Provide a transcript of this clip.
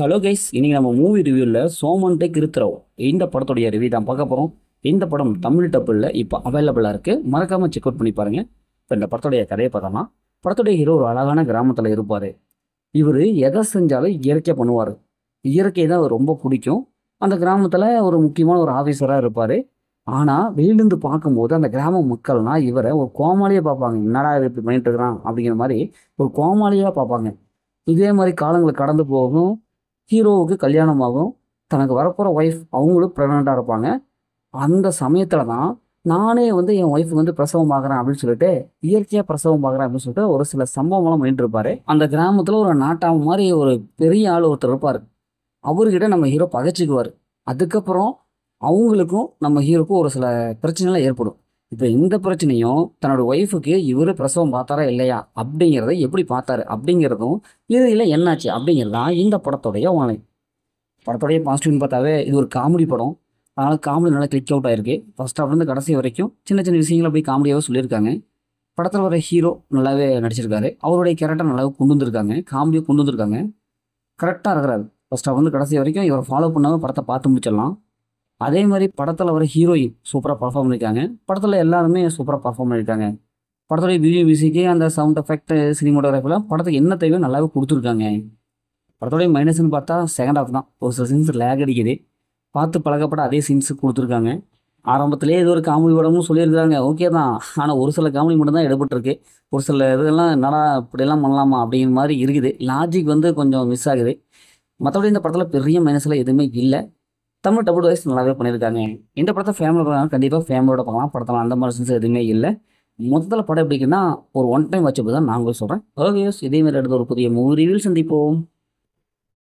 Hello guys, இன்னைக்கு நம்ம movie ரிவ்யூவில் சோமன் டேக் இருத்துறோம். இந்த படத்துடைய ரிவ்யூ தான் பார்க்க போகிறோம். இந்த படம் தமிழ் டப்பில் இப்போ அவைலபிளாக இருக்குது. மறக்காமல் செக் அவுட் பண்ணி பாருங்கள். இப்போ இந்த படத்துடைய கதையை பார்த்தோம்னா, படத்துடைய ஹீரோ ஒரு அழகான கிராமத்தில் இருப்பார். இவர் எதை செஞ்சாலும் இயற்கையாக பண்ணுவார். இயற்கை தான் அவர் ரொம்ப பிடிக்கும். அந்த கிராமத்தில் ஒரு முக்கியமான ஒரு ஆஃபீஸராக இருப்பார். ஆனால் வெளியிலேருந்து பார்க்கும்போது அந்த கிராம மக்கள்னால் இவரை ஒரு கோமாளியாக பார்ப்பாங்க. என்னடா இது இப்படி பண்ணிட்டு இருக்கிறான் அப்படிங்கிற மாதிரி ஒரு கோமாளியாக பார்ப்பாங்க. இதே மாதிரி காலங்கள் கடந்து போகும். ஹீரோவுக்கு கல்யாணமாகும். தனக்கு வரப்போகிற ஒய்ஃப் அவங்களும் ப்ரெக்னெண்ட்டாக இருப்பாங்க. அந்த சமயத்தில் தான் நானே என் ஒய்ஃபுக்கு பிரசவம் பார்க்குறேன் அப்படின்னு சொல்லிட்டு இயற்கையாக பிரசவம் பார்க்குறேன் அப்படின்னு சொல்லிட்டு ஒரு சில சம்பவம்லாம் பண்ணிட்டு இருப்பார். அந்த கிராமத்தில் ஒரு நாட்டாம மாதிரி ஒரு பெரிய ஆள் ஒருத்தர் இருப்பார். அவர்கிட்ட நம்ம ஹீரோ பகைச்சிக்குவார். அதுக்கப்புறம் அவங்களுக்கும் நம்ம ஹீரோக்கும் ஒரு சில பிரச்சனைலாம் ஏற்படும். இப்போ இந்த பிரச்சனையும் தன்னோட ஒய்ஃபுக்கு இவர் பிரசவம் பார்த்தாரா இல்லையா அப்படிங்கிறத எப்படி பார்த்தாரு அப்படிங்கிறதும் இறுதியில் என்னாச்சு அப்படிங்கிறது தான் இந்த படத்துடைய உணலை. படத்துடைய பாசிட்டிவ்னு பார்த்தாவே இது ஒரு காமெடி படம். அதனால் காமெடி நல்லா கிளிக் அவுட் ஆயிருக்கு. ஃபர்ஸ்ட் ஹாஃப்லேருந்து கடைசி வரைக்கும் சின்ன சின்ன விஷயங்களை போய் காமெடியாகவே சொல்லியிருக்காங்க. படத்தில் வர ஹீரோ நல்லாவே நடிச்சிருக்காரு. அவருடைய கேரக்டர் நல்லாவே கொண்டு வந்திருக்காங்க. காமெடியை கொண்டு வந்திருக்காங்க. கரெக்டாக இருக்கிறாரு. ஃபர்ஸ்ட் ஹாஃப்லேருந்து கடைசி வரைக்கும் இவரை ஃபாலோ பண்ணாமல் படத்தை பார்த்து முடிச்சிடலாம். அதே மாதிரி படத்தில் வர ஹீரோயின் சூப்பராக பர்ஃபார்ம் பண்ணியிருக்காங்க. படத்தில் எல்லாருமே சூப்பராக பர்ஃபார்ம் பண்ணியிருக்காங்க. படத்துடைய வீடியோ மியூசிக்கு, அந்த சவுண்ட் எஃபெக்ட், சினிமோட்டோகிராஃபிலாம் படத்துக்கு என்ன தேவையோ நல்லாவே கொடுத்துருக்காங்க. படத்துடைய மைனஸ்ன்னு பார்த்தா செகண்ட் ஹாஃப் தான். ஒரு சில சீன்ஸ் லேக் அடிக்குது. பார்த்து பழக்கப்பட்ட அதே சீன்ஸு கொடுத்துருக்காங்க. ஆரம்பத்திலே இது ஒரு காமெடி படமும் சொல்லியிருக்காங்க, ஓகே தான். ஆனால் ஒரு சில காமெடி மட்டும் தான் எடுபட்டிருக்கு. ஒரு சில இதெல்லாம் என்னடா இப்படியெல்லாம் பண்ணலாமா அப்படிங்கிற மாதிரி இருக்குது. லாஜிக் கொஞ்சம் மிஸ் ஆகுது. மற்றபடி இந்த படத்தில் பெரிய மைனஸில் எதுவுமே இல்லை. தமிழ் டபுள் வாய்ஸ் நல்லாவே பண்ணியிருக்காங்க. இந்த படத்தை ஃபேமிலி பார்க்கலாம், கண்டிப்பாக ஃபேமிலியோட பார்க்கலாம். படத்தில் அந்த மாதிரி சென்ஸ் எதுவுமே இல்லை. மொத்தத்தில் படம் எப்படின்னா ஒரு ஒன் டைம் வச்சப்போ தான் நாங்களும் சொல்கிறேன். ஓகே, இதேமாதிரி அடுத்த ஒரு புதிய மூவி ரிவ்யூவில் சந்திப்போம்.